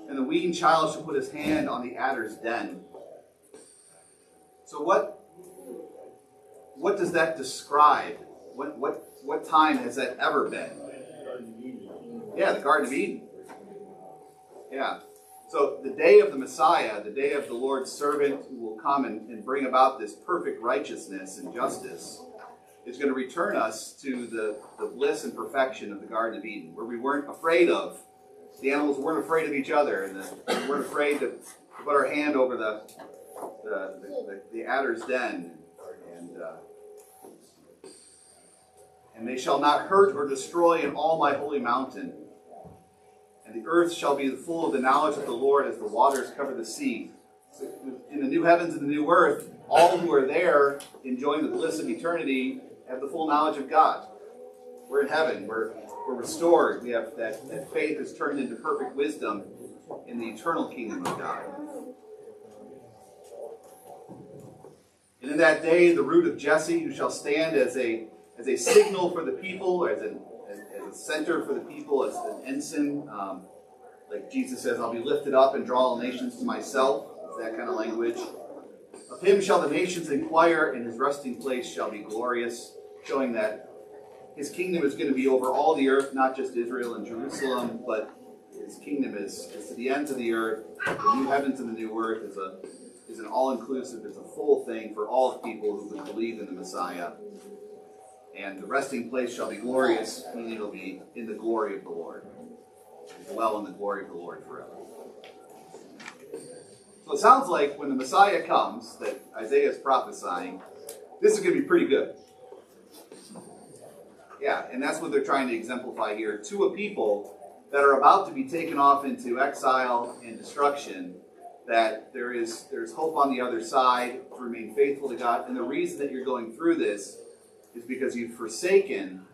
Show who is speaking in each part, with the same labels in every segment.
Speaker 1: and the weaned child shall put his hand on the adder's den. So what does that describe? What time has that ever been? Yeah, the Garden of Eden. Yeah. So the day of the Messiah, the day of the Lord's servant who will come and bring about this perfect righteousness and justice, is going to return us to the bliss and perfection of the Garden of Eden, where we weren't afraid of, the animals weren't afraid of each other, and we weren't afraid to put our hand over the adder's den, and they shall not hurt or destroy in all my holy mountain. And the earth shall be full of the knowledge of the Lord as the waters cover the sea. So in the new heavens and the new earth, all who are there enjoying the bliss of eternity have the full knowledge of God. We're in heaven. We're restored. We have that faith is turned into perfect wisdom in the eternal kingdom of God. And in that day, the root of Jesse, who shall stand as a signal for the people, as a center for the people, as an ensign, like Jesus says, I'll be lifted up and draw all nations to myself. It's that kind of language. Of him shall the nations inquire, and his resting place shall be glorious, showing that his kingdom is going to be over all the earth, not just Israel and Jerusalem, but his kingdom is to the ends of the earth. The new heavens and the new earth is an all-inclusive, it's a full thing for all people who would believe in the Messiah. And the resting place shall be glorious, meaning it'll be in the glory of the Lord. Dwell in the glory of the Lord forever. So it sounds like when the Messiah comes, that Isaiah is prophesying, this is going to be pretty good. Yeah, and that's what they're trying to exemplify here. To a people that are about to be taken off into exile and destruction, that there's hope on the other side to remain faithful to God. And the reason that you're going through this is because you've forsaken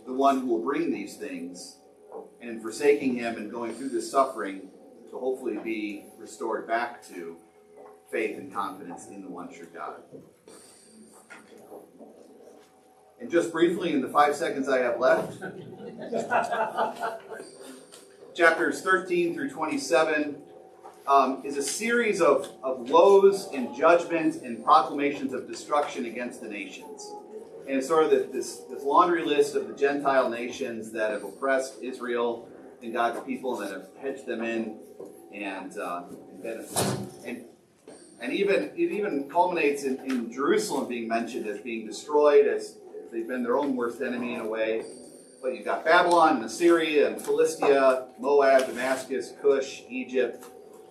Speaker 1: the one who will bring these things, and forsaking him and going through this suffering to hopefully be restored back to faith and confidence in the one true God. And just briefly, in the 5 seconds I have left, chapters 13 through 27 is a series of woes and judgment and proclamations of destruction against the nations. And it's sort of this laundry list of the Gentile nations that have oppressed Israel and God's people, and that have hedged them in, and it even culminates in Jerusalem being mentioned as being destroyed, as they've been their own worst enemy in a way. But you've got Babylon and Assyria and Philistia, Moab, Damascus, Cush, Egypt,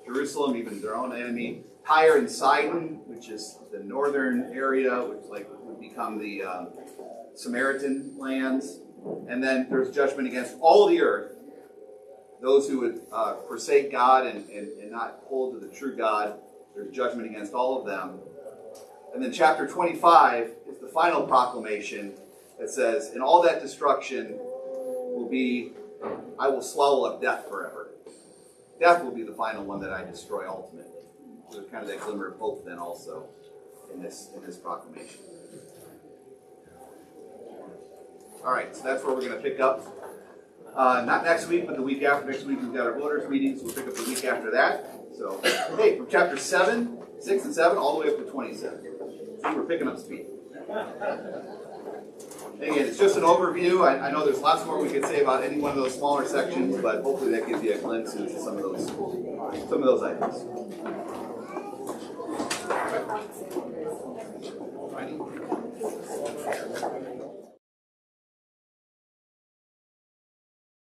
Speaker 1: Jerusalem, even their own enemy. Tyre and Sidon, which is the northern area, which would become the Samaritan lands. And then there's judgment against all the earth, those who would forsake God and not hold to the true God. There's judgment against all of them. And then chapter 25 is the final proclamation that says, in all that destruction will be, I will swallow up death forever. Death will be the final one that I destroy ultimately. There's kind of that glimmer of hope then also in this proclamation. All right, so that's where we're going to pick up. Not next week, but the week after. Next week we've got our voters meetings. We'll pick up the week after that. So, hey, from chapter 7, 6 and 7, all the way up to 27. See, we're picking up speed. Again, it's just an overview. I know there's lots more we could say about any one of those smaller sections, but hopefully that gives you a glimpse into some of those items.